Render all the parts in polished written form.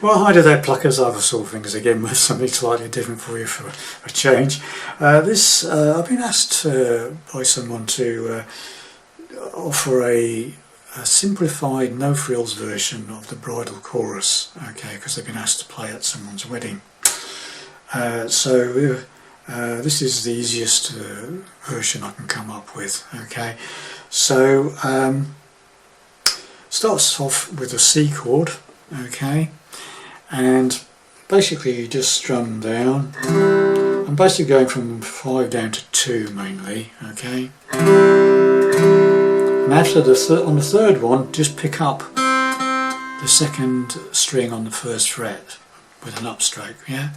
Well, hi there pluckers, other sort of things again with something slightly different for you for a change. I've been asked by someone to offer a simplified no frills version of the bridal chorus, okay, because they've been asked to play at someone's wedding. This is the easiest version I can come up with, okay. So starts off with a C chord, okay, and basically you just strum down. I'm basically going from 5 down to 2 mainly, okay. And after on the third one, just pick up the second string on the first fret with an upstroke, yeah.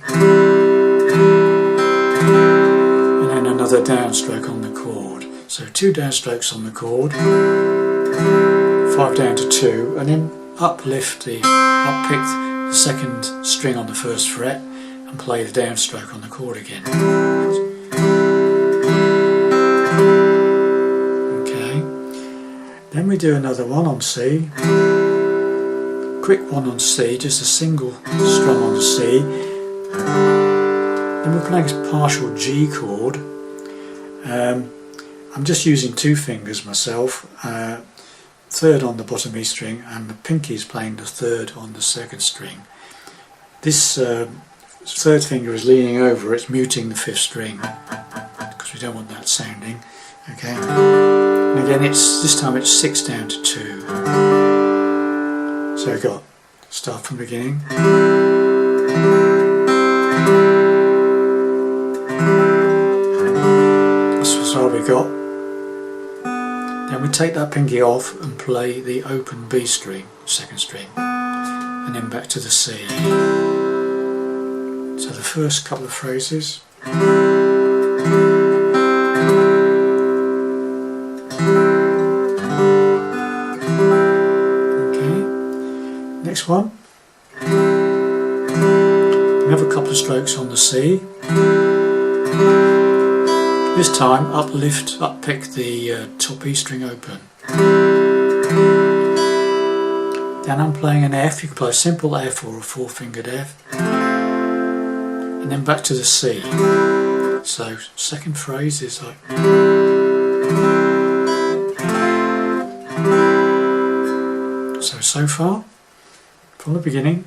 And then another downstroke on the chord. So 2 downstrokes on the chord, 5 down to 2, and then uppick the second string on the first fret and play the downstroke on the chord again. Okay, then we do another one on C, quick one on C, just a single strum on the C. Then we're playing a partial G chord. I'm just using 2 fingers myself, third on the bottom E string, and the pinky is playing the third on the second string. This third finger is leaning over, it's muting the 5th string because we don't want that sounding, okay. And again, this time it's 6 down to 2. So we've got start from the beginning. That's all we got. Then we take that pinky off and play the open B string, second string, and then back to the C. So the first couple of phrases. Okay, next one. We have a couple of strokes on the C. This time uppick the top E string open. Then I'm playing an F, you can play a simple F or a 4-fingered F. And then back to the C. So second phrase is like. So far, from the beginning.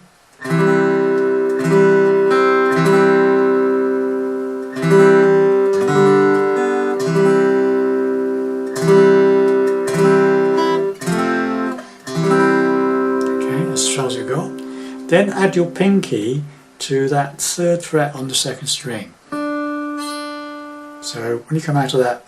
As you got. Then add your pinky to that 3rd fret on the 2nd string. So when you come out of that,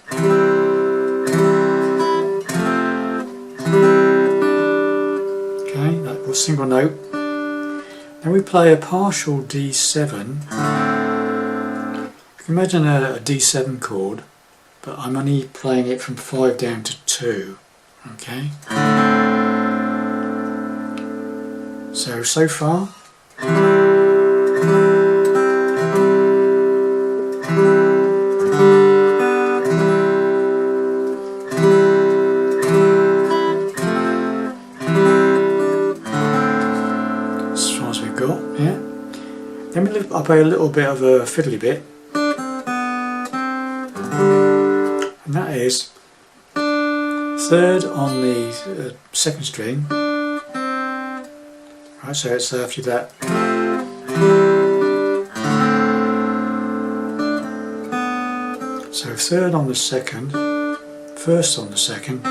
okay, that was single note. Then we play a partial D7. You can imagine a D7 chord, but I'm only playing it from 5 down to 2. Okay. So far. As far as we've got, yeah. Then I'll play a little bit of a fiddly bit. And that is 3rd on the 2nd string. Right, so it's after that. So 3rd on the 2nd, 1st on the 2nd,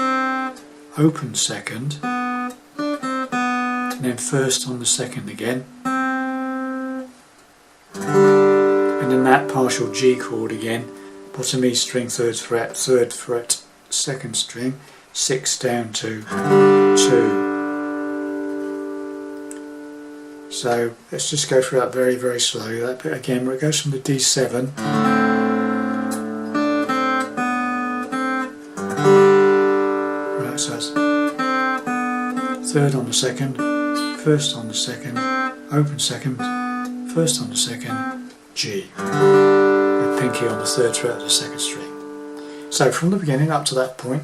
open 2nd, and then 1st on the 2nd again, and then that partial G chord again, bottom E string, 3rd fret, 2nd string, 6 down to 2. So let's just go through that very, very slowly. That bit again where it goes from the D7. Right, so it's 3rd on the 2nd, 1st on the 2nd, open 2nd, 1st on the 2nd, G. With pinky on the 3rd fret of the 2nd string. So from the beginning up to that point.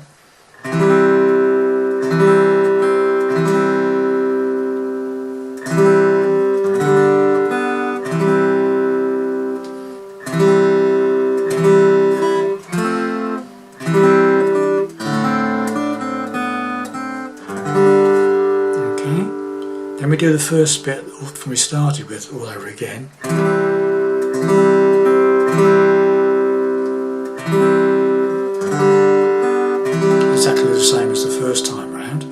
Then we do the first bit from we started with all over again. Exactly the same as the first time round.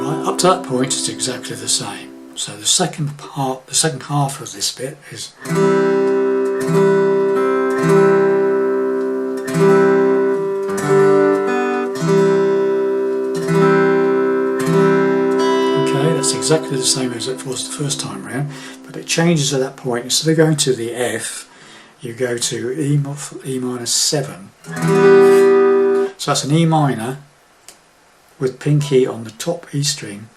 Right, up to that point it's exactly the same. So the second half of this bit is exactly the same as it was the first time round, but it changes at that point. Instead of going to the F, you go to E minor 7. So that's an E minor with pinky on the top E string,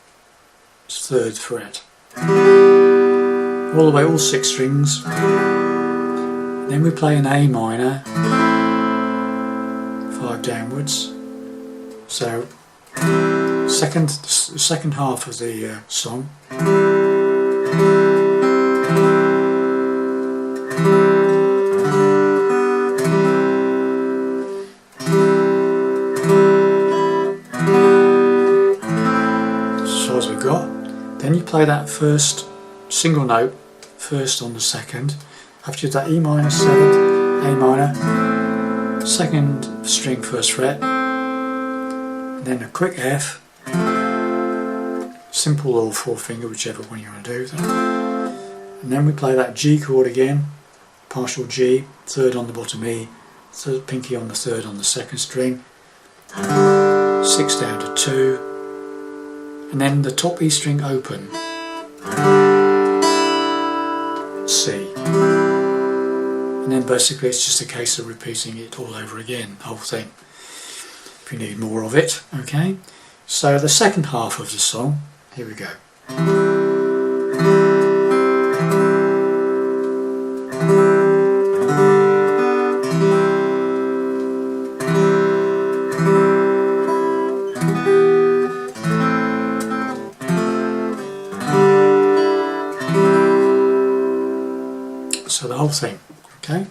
3rd fret. All the way, all 6 strings. Then we play an A minor, 5 downwards. So the second half of the song. So as we got, then you play that first single note, 1st on the 2nd. After you do that E minor 7th, A minor, 2nd string 1st fret, then a quick F. Simple or 4 finger, whichever one you want to do. And then we play that G chord again, partial G, 3rd on the bottom E, 3rd pinky on the 3rd on the 2nd string, 6 down to 2, and then the top E string open, C. And then basically it's just a case of repeating it all over again, the whole thing, if you need more of it. Okay, so the second half of the song. Here we go. So the whole thing, okay?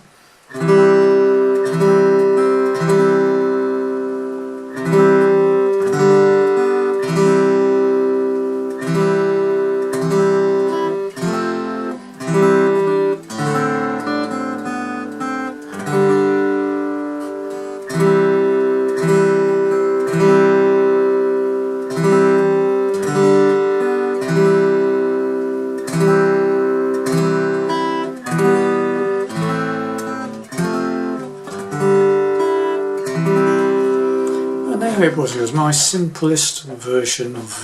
It was my simplest version of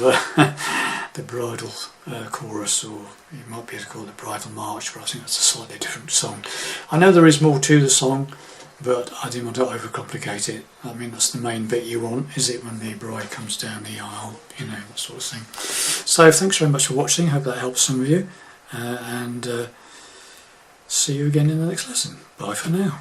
the bridal chorus, or you might be able to call it the bridal march, but I think that's a slightly different song. I know there is more to the song, but I didn't want to overcomplicate it. I mean, that's the main bit you want, is it, when the bride comes down the aisle, you know, that sort of thing. So thanks very much for watching. Hope that helps some of you, and see you again in the next lesson. Bye for now.